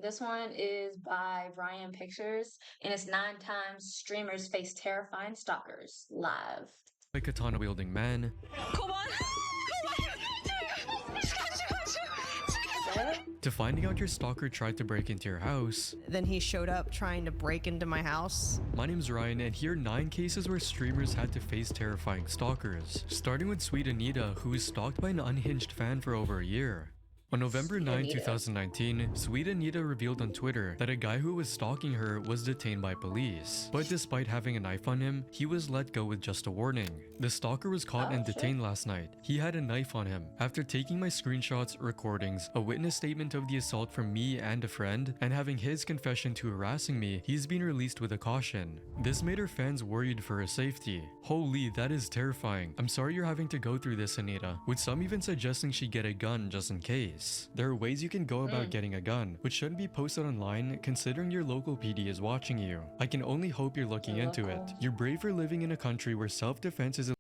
This one is by Ryan Pictures, and it's 9 times streamers face terrifying stalkers live. A katana-wielding man. Come on! To finding out your stalker tried to break into your house. Then he showed up trying to break into my house. My name's Ryan, and here are 9 cases where streamers had to face terrifying stalkers. Starting with Sweet Anita, who was stalked by an unhinged fan for over a year. On November 9, 2019, Sweet Anita revealed on Twitter that a guy who was stalking her was detained by police. But despite having a knife on him, he was let go with just a warning. The stalker was caught and detained last night. He had a knife on him. After taking my screenshots, recordings, a witness statement of the assault from me and a friend, and having his confession to harassing me, he's been released with a caution. This made her fans worried for his safety. Holy, that is terrifying. I'm sorry you're having to go through this, Anita, with some even suggesting she get a gun just in case. There are ways you can go about getting a gun, which shouldn't be posted online considering your local PD is watching you. I can only hope you're looking into it. You're brave for living in a country where self-defense is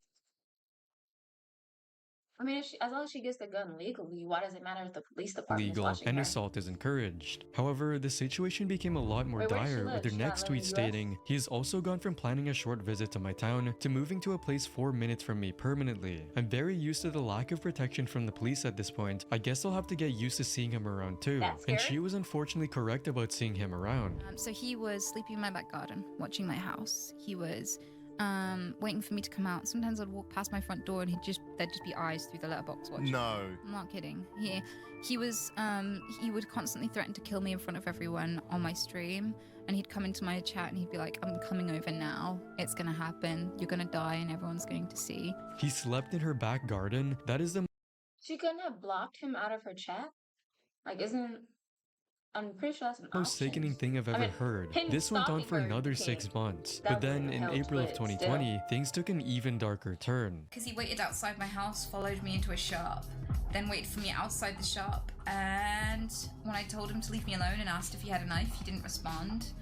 I mean, as long as she gets the gun legally, why does it matter if the police department is illegal watching and her? assault is encouraged. However, the situation became a lot more Wait, where does she dire live? with her She's not next living tweet in the US? stating, "He has also gone from planning a short visit to my town to moving to a place 4 minutes from me permanently. I'm very used to the lack of protection from the police at this point. I guess I'll have to get used to seeing him around too." That's And scary. she was unfortunately correct about seeing him around. So he was sleeping in my back garden, watching my house. He was waiting for me to come out. Sometimes I'd walk past my front door and there'd just be eyes through the letterbox watching. No. I'm not kidding. He would constantly threaten to kill me in front of everyone on my stream, and he'd come into my chat and he'd be like, "I'm coming over now. It's gonna happen. You're gonna die, and everyone's going to see." He slept in her back garden. That is the She couldn't have blocked him out of her chat? Like, I'm pretty sure that's an most sickening thing I've ever heard. him This went on stalking for her another became- 6 months. that But then wouldn't in help, April of but 2020, things took an even darker turn. Because he waited outside my house, followed me into a shop, then waited for me outside the shop, and when I told him to leave me alone and asked if he had a knife, he didn't respond.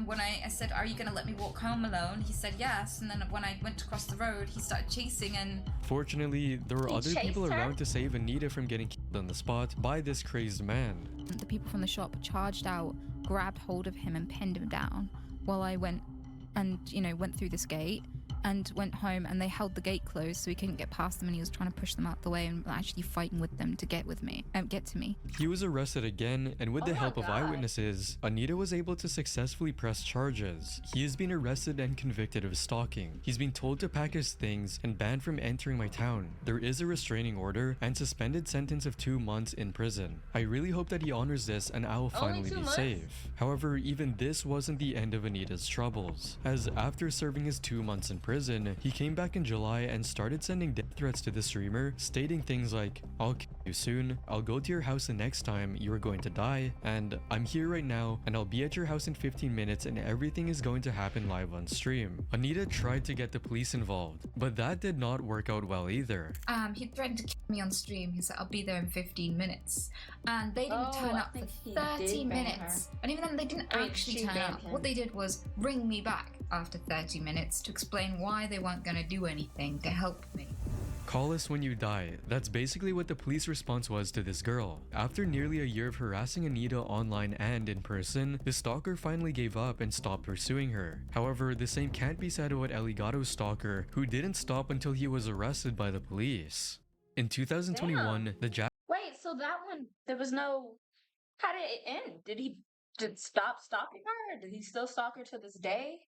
When I said, "Are you gonna let me walk home alone?" he said yes, and then when I went across the road, he started chasing, and Fortunately, there were He other people chased her? around to save Anita from getting killed on the spot by this crazed man. the people from the shop charged out, grabbed hold of him and pinned him down while I went and, went through this gate and went home, and they held the gate closed so he couldn't get past them, and he was trying to push them out the way and actually fighting with them to get to me. He was arrested again, and with the Oh my help of God. eyewitnesses, Anita was able to successfully press charges. He has been arrested and convicted of stalking. He's been told to pack his things and banned from entering my town. There is a restraining order and suspended sentence of 2 months in prison. I really hope that he honors this and I will finally 2 be months? safe. However, even this wasn't the end of Anita's troubles, as after serving his 2 months in prison, he came back in July and started sending death threats to the streamer, stating things like, "I'll kill you soon, I'll go to your house the next time you are going to die, and I'm here right now and I'll be at your house in 15 minutes and everything is going to happen live on stream." Anita tried to get the police involved, but that did not work out well either. He threatened to kill me on stream. He said, "I'll be there in 15 minutes." And they didn't Oh, turn I up for think he 30 did ban minutes. And even then, they didn't I mean, actually she turn banned up. him. What they did was bring me back after 30 minutes to explain why they weren't going to do anything to help me. Call us when you die. That's basically what the police response was to this girl. After nearly a year of harassing Anita online and in person, the stalker finally gave up and stopped pursuing her. However, the same can't be said about Eligato's stalker, who didn't stop until he was arrested by the police. In 2021, the Wait, so that one, there was no... How did it end? Did he stop stalking her? Did he still stalk her to this day?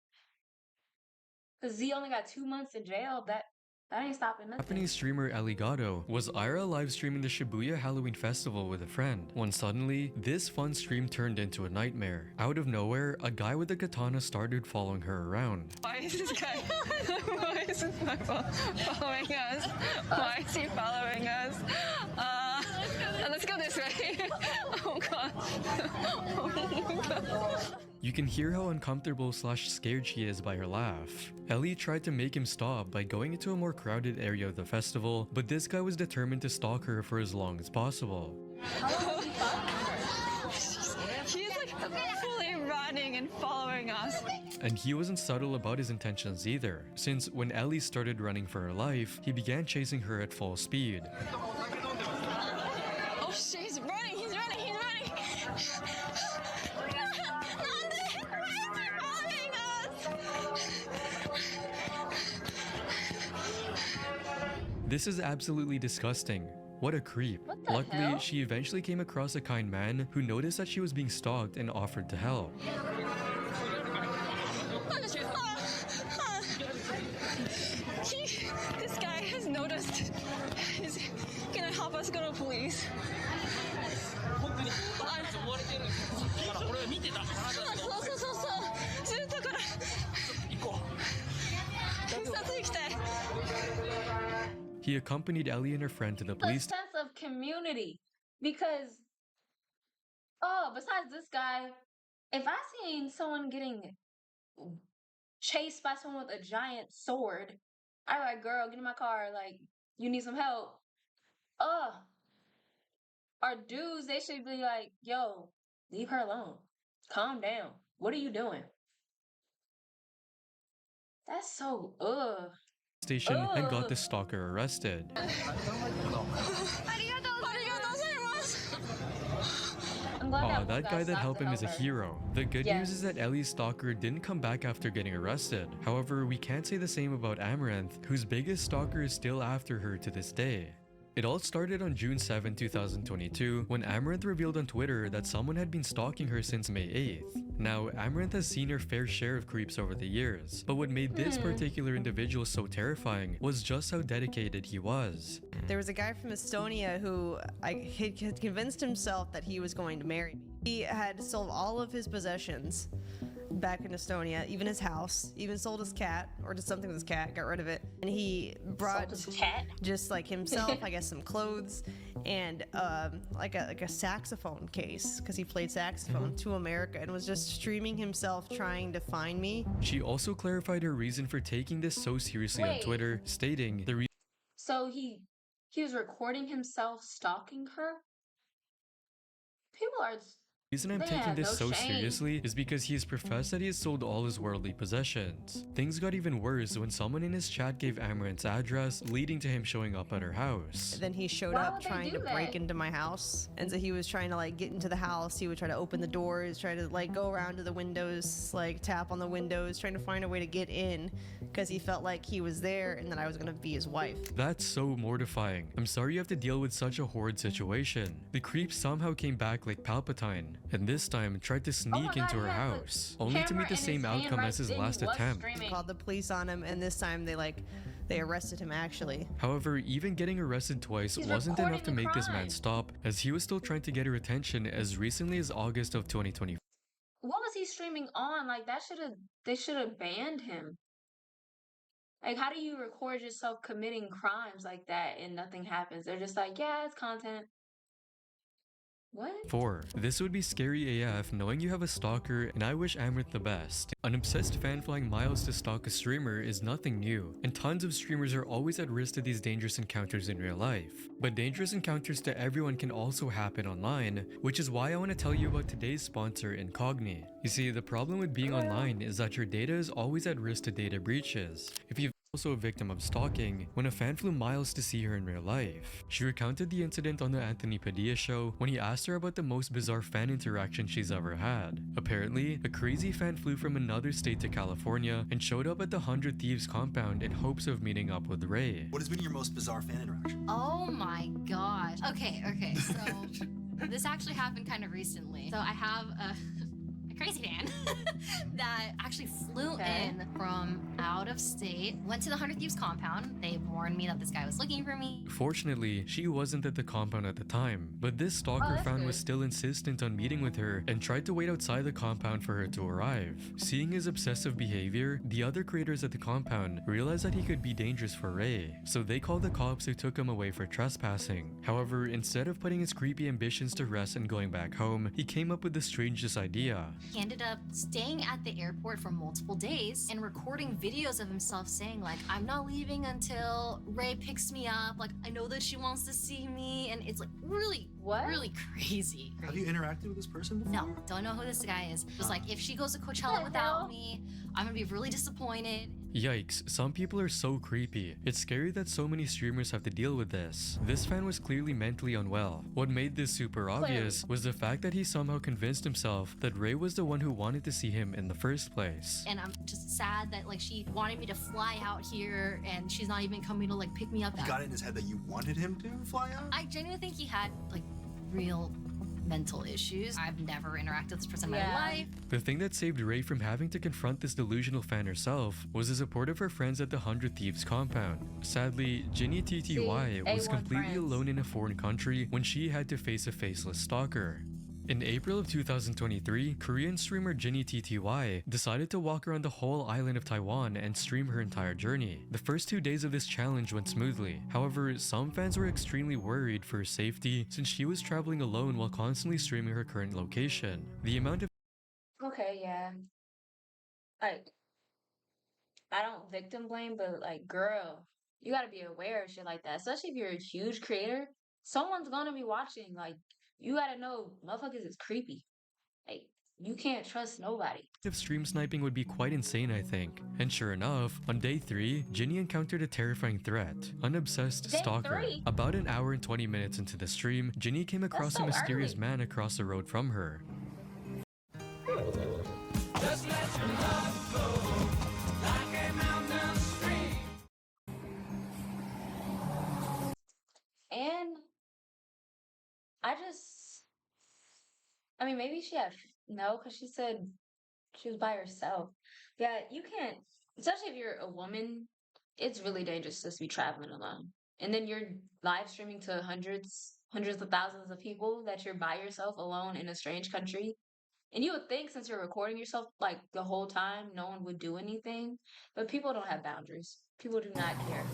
Because he only got 2 months in jail. That ain't stopping nothing. Japanese streamer Eligado was IRL live streaming the Shibuya Halloween festival with a friend, when suddenly, this fun stream turned into a nightmare. Out of nowhere, a guy with a katana started following her around. Why is this guy? Why is this guy following us? Why is he following us? Let's go this way. Oh god. Oh god. You can hear how uncomfortable / scared she is by her laugh. Ellie tried to make him stop by going into a more crowded area of the festival, but this guy was determined to stalk her for as long as possible. He's like fully running and following us. And he wasn't subtle about his intentions either, since when Ellie started running for her life, he began chasing her at full speed. Oh shit, he's running, he's running, he's running. This is absolutely disgusting. What a creep. What the Luckily, hell? she eventually came across a kind man who noticed that she was being stalked and offered to help. This guy has noticed. He's gonna help us go to police. He accompanied Ellie and her friend to the The police sense of community. Because, besides this guy, if I seen someone getting chased by someone with a giant sword, I'm like, girl, get in my car. Like, you need some help. Our dudes, they should be like, yo, leave her alone. Calm down. What are you doing? That's so, station and got the stalker arrested. I'm glad Aw, one that guy that stopped helped to him is a help her. hero. The good news is Yes. that Ellie's stalker didn't come back after getting arrested. However, we can't say the same about Amaranth, whose biggest stalker is still after her to this day. It all started on June 7, 2022, when Amaranth revealed on Twitter that someone had been stalking her since May 8th. Now, Amaranth has seen her fair share of creeps over the years, but what made this particular individual so terrifying was just how dedicated he was. There was a guy from Estonia who had convinced himself that he was going to marry me. He had sold all of his possessions back in Estonia, even his house, even sold his cat, or did something with his cat, got rid of it. And he brought Sold his cat? just like himself, I guess some clothes, and like a saxophone case, because he played saxophone, to America, and was just streaming himself trying to find me. She also clarified her reason for taking this so seriously on Wait. Twitter, stating the So he was recording himself stalking her? People are reason I'm They taking have this no so shame. seriously is because he has professed that he has sold all his worldly possessions. Things got even worse when someone in his chat gave Amaranth's address, leading to him showing up at her house. Then he showed Why up would they trying do to break that? into my house. And so he was trying to like get into the house. He would try to open the doors, try to like go around to the windows, like tap on the windows, trying to find a way to get in because he felt like he was there and that I was going to be his wife. That's so mortifying. I'm sorry you have to deal with such a horrid situation. The creep somehow came back like Palpatine, and this time tried to sneak God, into her he has a house, only to camera meet the in same his hand outcome right as his then. He last was attempt. streaming. Called the police on him, and this time they arrested him actually. However, even getting arrested twice He's wasn't enough to recording the make this man crime. stop, as he was still trying to get her attention as recently as August of 2020. What was he streaming on? Like they should have banned him. Like, how do you record yourself committing crimes like that and nothing happens? They're just like, yeah, it's content. What? 4. This would be scary AF knowing you have a stalker, and I wish Amaranth the best. An obsessed fan flying miles to stalk a streamer is nothing new, and tons of streamers are always at risk to these dangerous encounters in real life. But dangerous encounters to everyone can also happen online, which is why I want to tell you about today's sponsor, Incogni. You see, the problem with being online is that your data is always at risk to data breaches. If you've also a victim of stalking, when a fan flew miles to see her in real life. She recounted the incident on the Anthony Padilla show when he asked her about the most bizarre fan interaction she's ever had. Apparently, a crazy fan flew from another state to California and showed up at the 100 Thieves compound in hopes of meeting up with Ray. What has been your most bizarre fan interaction? Oh my gosh. Okay, so this actually happened kind of recently. So I have a crazy fan that actually flew in from out of state, went to the 100 Thieves compound. They warned me that this guy was looking for me. Fortunately, she wasn't at the compound at the time, but this stalker that's fan was good. still insistent on meeting with her and tried to wait outside the compound for her to arrive. Seeing his obsessive behavior, the other creators at the compound realized that he could be dangerous for Ray, so they called the cops who took him away for trespassing. However, instead of putting his creepy ambitions to rest and going back home, he came up with the strangest idea. He ended up staying at the airport for multiple days and recording videos of himself saying like, I'm not leaving until Ray picks me up. Like, I know that she wants to see me. And it's like really, What? really crazy. Have you interacted with this person before? No, don't know who this guy is. It was like, if she goes to Coachella The hell? without me, I'm gonna be really disappointed. Yikes, some people are so creepy. It's scary that so many streamers have to deal with this. This fan was clearly mentally unwell. What made this super obvious was the fact that he somehow convinced himself that Ray was the one who wanted to see him in the first place. And I'm just sad that like she wanted me to fly out here and she's not even coming to like pick me up. He got it in his head that you wanted him to fly out? I genuinely think he had like real mental issues. I've never interacted with this person in my life. The thing that saved Ray from having to confront this delusional fan herself was the support of her friends at the 100 Thieves compound. Sadly, Ginny TTY was completely alone in a foreign country when she had to face a faceless stalker. In April of 2023, Korean streamer Ginny TTY decided to walk around the whole island of Taiwan and stream her entire journey. The first 2 days of this challenge went smoothly. However, some fans were extremely worried for her safety since she was traveling alone while constantly streaming her current location. The amount of Okay, yeah. Like, I don't victim blame, but like, girl, you gotta be aware of shit like that. Especially if you're a huge creator, someone's gonna be watching. Like, you gotta know, motherfuckers is creepy. Like, you can't trust nobody. stream sniping would be quite insane, I think. And sure enough, on day 3, Ginny encountered a terrifying threat. An obsessed stalker. About an hour and 20 minutes into the stream, Ginny came across a mysterious man across the road from her. And I mean, maybe she had, no, because she said she was by herself. Yeah, you can't, especially if you're a woman, it's really dangerous just to be traveling alone. And then you're live streaming to hundreds of thousands of people that you're by yourself alone in a strange country. And you would think since you're recording yourself like the whole time, no one would do anything. But people don't have boundaries. People do not care.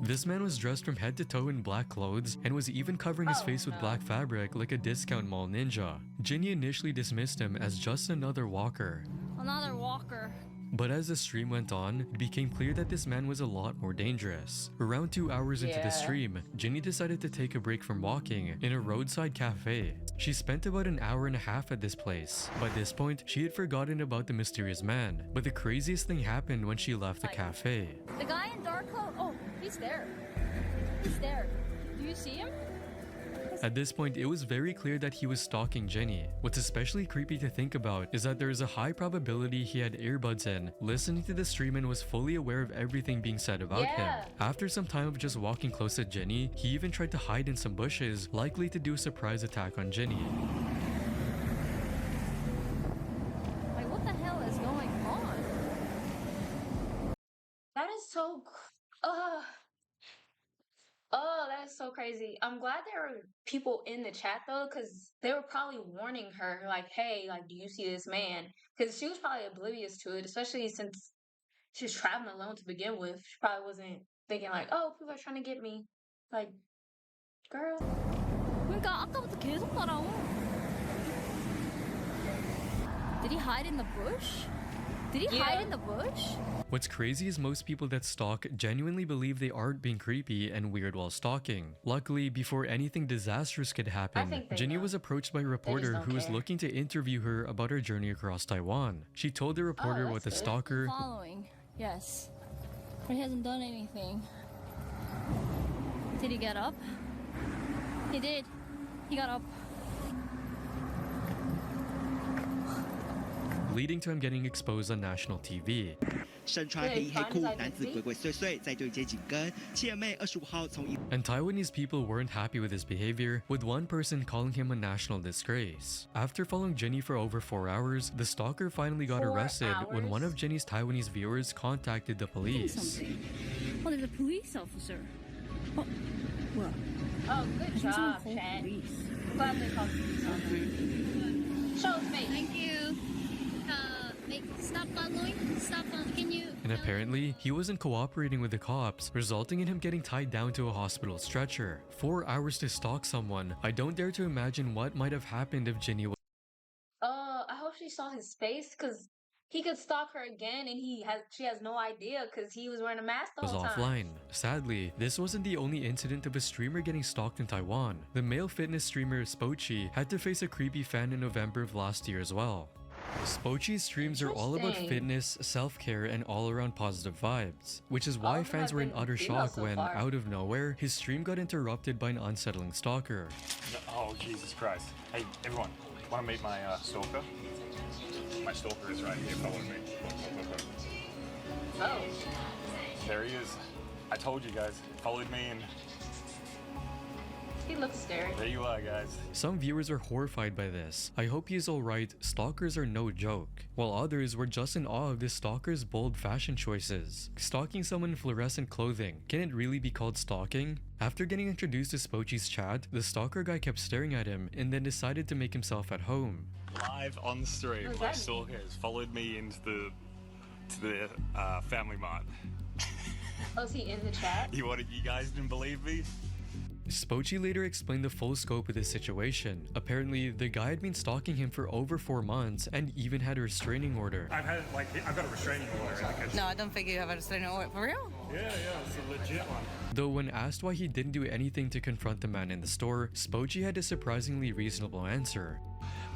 This man was dressed from head to toe in black clothes and was even covering his face with black fabric like a discount mall ninja. Ginny initially dismissed him as just another walker. Another walker. But as the stream went on, it became clear that this man was a lot more dangerous. Around 2 hours into the stream, Ginny decided to take a break from walking in a roadside cafe. She spent about an hour and a half at this place. By this point, she had forgotten about the mysterious man. But the craziest thing happened when she left the cafe. The guy in dark coat. Oh, he's there. He's there. Do you see him? At this point, it was very clear that he was stalking Jenny. What's especially creepy to think about is that there is a high probability he had earbuds in, listening to the stream, and was fully aware of everything being said about him. After some time of just walking close to Jenny, he even tried to hide in some bushes, likely to do a surprise attack on Jenny. Like, what the hell is going on? That is so, oh, that is so crazy. I'm glad there were people in the chat though, because they were probably warning her, like, hey, like, do you see this man? Because she was probably oblivious to it, especially since she was traveling alone to begin with. She probably wasn't thinking like, oh, people are trying to get me. Like, girl. 그러니까 아까부터 계속 따라오. Did he hide in the bush? Did he hide in the bush? What's crazy is most people that stalk genuinely believe they aren't being creepy and weird while stalking. Luckily, before anything disastrous could happen, Ginny was approached by a reporter who was looking to interview her about her journey across Taiwan. She told the reporter what the stalker... Following, yes. But he hasn't done anything. Did he get up? He did. He got up. Leading to him getting exposed on national TV. 身穿黑衣黑裤，男子鬼鬼祟祟，在对街紧跟。七人妹25号从一。 And Taiwanese people weren't happy with his behavior, with one person calling him a national disgrace. After following Jenny for over 4 hours, the stalker finally got arrested when one of Jenny's Taiwanese viewers contacted the police. Oh, there's a police officer. Oh, well. Oh, good job, chat. I'm glad they called the police on her. Show his face. Thank you. Stop following. Stop following. Can you? And apparently, he wasn't cooperating with the cops, resulting in him getting tied down to a hospital stretcher. 4 hours to stalk someone. I don't dare to imagine what might have happened if Ginny was... I hope she saw his face, because he could stalk her again, and she has no idea, because he was wearing a mask the whole time. Offline. Sadly, this wasn't the only incident of a streamer getting stalked in Taiwan. The male fitness streamer Spochi had to face a creepy fan in November of last year as well. Spochi's streams are all about Interesting. fitness, self-care, and all-around positive vibes, which is All why of them fans have were in been utter female shock so when, far. out of nowhere, his stream got interrupted by an unsettling stalker. Oh, Jesus Christ. Hey, everyone, want to meet my stalker? My stalker is right here, follow me. Look, look, look. Oh. There he is. I told you guys, followed me and He looks scary. there you are, guys. Some viewers are horrified by this. I hope he's alright, stalkers are no joke. While others were just in awe of this stalker's bold fashion choices. Stalking someone in fluorescent clothing, can it really be called stalking? After getting introduced to Spochi's chat, the stalker guy kept staring at him and then decided to make himself at home. Live on the stream, What does my that mean? stalker has followed me into the Family Mart. Oh, is he in the chat? You guys didn't believe me? Spochi later explained the full scope of the situation. Apparently, the guy had been stalking him for over 4 months and even had a restraining order. I've got a restraining order in the kitchen. No, I don't think you have a restraining order. For real? Yeah, it's a legit one. Though when asked why he didn't do anything to confront the man in the store, Spochi had a surprisingly reasonable answer.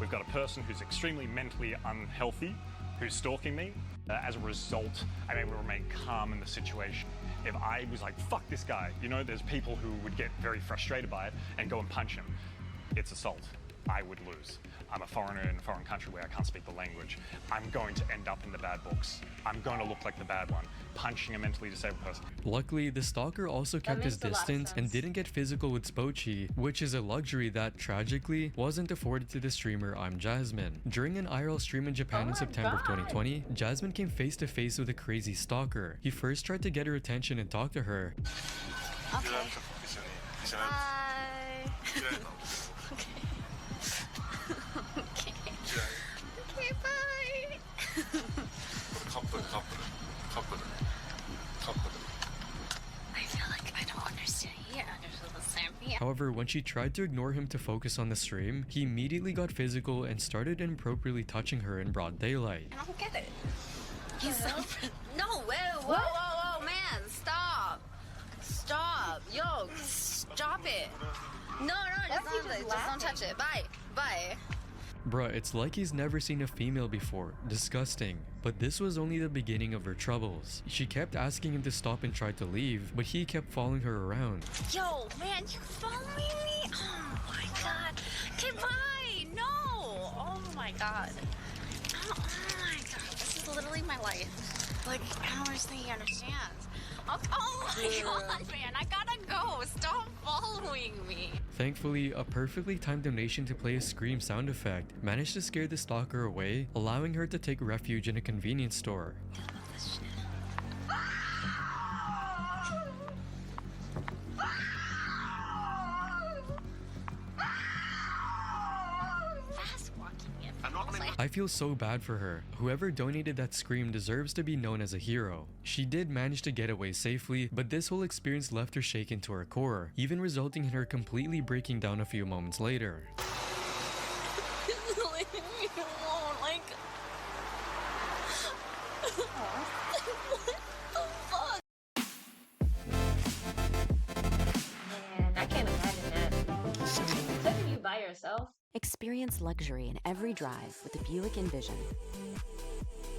We've got a person who's extremely mentally unhealthy, who's stalking me. As a result, I'm able to remain calm in the situation. If I was like, fuck this guy, you know, there's people who would get very frustrated by it and go and punch him. It's assault. I would lose. I'm a foreigner in a foreign country where I can't speak the language. I'm going to end up in the bad books. I'm going to look like the bad one, punching a mentally disabled person. Luckily, the stalker also kept his makes a lot of distance and sense. didn't get physical with Spochi, which is a luxury that, tragically, wasn't afforded to the streamer I'm Jazmen. During an IRL stream in Japan Oh in my September of God. 2020, Jazmen came face to face with a crazy stalker. He first tried to get her attention and talk to her. Okay. Bye. Okay. Okay, bye. I feel like I don't understand. You understand the same thing. However, when she tried to ignore him to focus on the stream, he immediately got physical and started inappropriately touching her in broad daylight. I don't get it. He's so... No, whoa, man, stop. Stop. Yo, stop it. No, just don't touch it. Bye. Bruh, it's like he's never seen a female before. Disgusting. But this was only the beginning of her troubles. She kept asking him to stop and tried to leave, but he kept following her around. Yo, man, you're following me? Oh my god. Okay, bye. No. Oh my god. Oh my god. This is literally my life. Like, I don't understand. He understands. Oh my god, man. I gotta go. Stop following me. Thankfully, a perfectly timed donation to play a scream sound effect managed to scare the stalker away, allowing her to take refuge in a convenience store. Fast walking it. I feel so bad for her. Whoever donated that scream deserves to be known as a hero. She did manage to get away safely, but this whole experience left her shaken to her core, even resulting in her completely breaking down a few moments later. Leave me alone. Like, what the fuck? Man, I can't imagine that. Especially you by yourself. Experience luxury in every drive with the Buick Envision.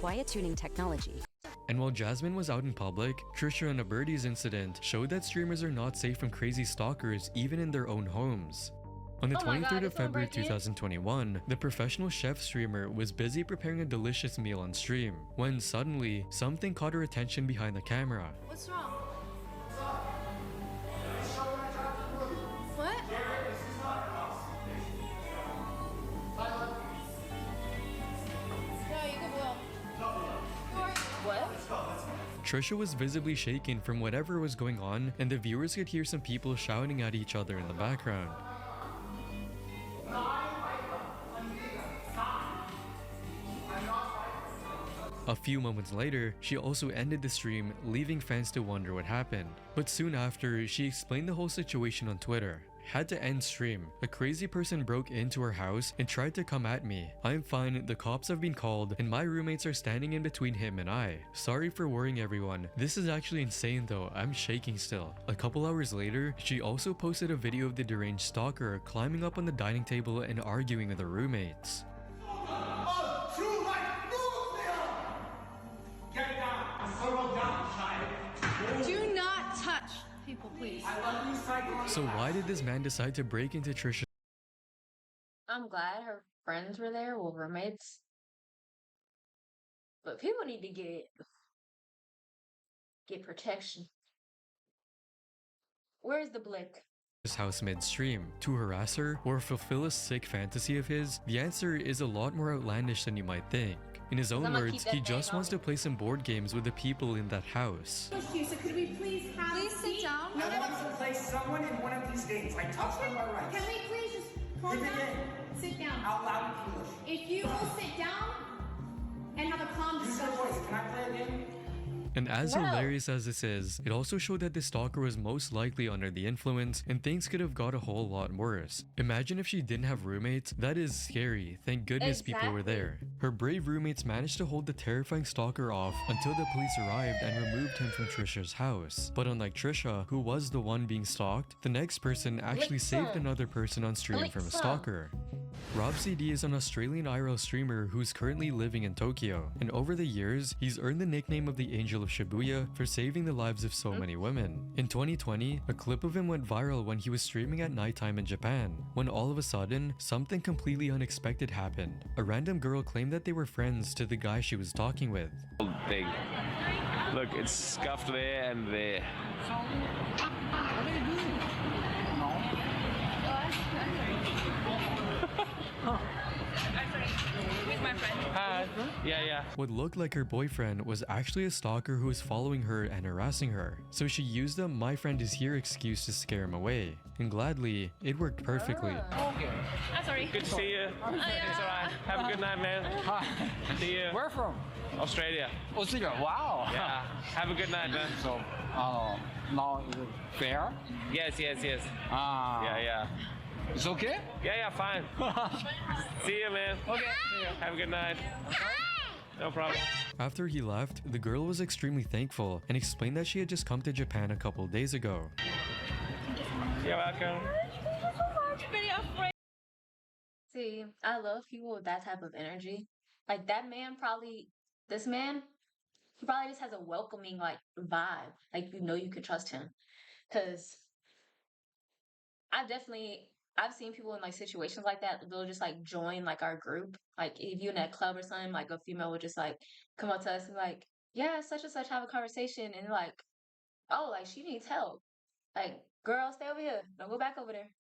Quiet tuning technology. And while Jazmen was out in public, Trisha and a Birdie's incident showed that streamers are not safe from crazy stalkers even in their own homes. On the Oh my God, 23rd of did someone February break in? 2021, the professional chef streamer was busy preparing a delicious meal on stream, when suddenly, something caught her attention behind the camera. What's wrong? What? What? Trisha was visibly shaken from whatever was going on, and the viewers could hear some people shouting at each other in the background. A few moments later, she also ended the stream, leaving fans to wonder what happened. But soon after, she explained the whole situation on Twitter. Had to end stream. A crazy person broke into her house and tried to come at me. I'm fine, the cops have been called, and my roommates are standing in between him and I. Sorry for worrying everyone. This is actually insane though, I'm shaking still. A couple hours later, she also posted a video of the deranged stalker climbing up on the dining table and arguing with her roommates. Too please. So why did this man decide to break into Trisha's? I'm glad her friends were there, well, roommates. But people need to get protection. Where's the blick? House midstream to harass her or fulfill a sick fantasy of his? The answer is a lot more outlandish than you might think. In his own words, he just wants to play some board games with the people in that house. So could we please have Please sit down. I want to place someone in one of these games. I touched on my rights. Can we please just calm down? Sit down. Out loud in English. If you will sit down and have a calm discussion. Can I play a game? And as hilarious as this is, it also showed that the stalker was most likely under the influence and things could have got a whole lot worse. Imagine if she didn't have roommates. That is scary. Thank goodness people were there. Her brave roommates managed to hold the terrifying stalker off until the police arrived and removed him from Trisha's house. But unlike Trisha, who was the one being stalked, the next person actually saved another person on stream from a stalker. Rob CD is an Australian IRL streamer who's currently living in Tokyo, and over the years, he's earned the nickname of the Angel of Shibuya for saving the lives of so many women. In 2020, a clip of him went viral when he was streaming at nighttime in Japan, when all of a sudden, something completely unexpected happened. A random girl claimed that they were friends to the guy she was talking with. Thing. Look, it's scuffed there and there. Hi. Yeah. What looked like her boyfriend was actually a stalker who was following her and harassing her. So she used the "my friend is here" excuse to scare him away. And gladly, it worked perfectly. Sorry. Good to see you. It's alright. Have a good night, man. Hi. See you. Where from? Australia. Australia. Wow. Yeah. Have a good night, man. So, now is it fair? Yes. Yeah. It's okay? Yeah, fine. See you, man. Okay. See you. Have a good night. No problem. After he left, the girl was extremely thankful and explained that she had just come to Japan a couple days ago. You're welcome. See, I love people with that type of energy. Like that man this man, he probably just has a welcoming like vibe. Like you could trust him. Cause I've seen people in like situations like that. They'll just like join like our group. Like if you're in that club or something, like a female would just like come up to us and like, yeah, such and such, have a conversation, and like, oh, like she needs help. Like, girl, stay over here. Don't go back over there.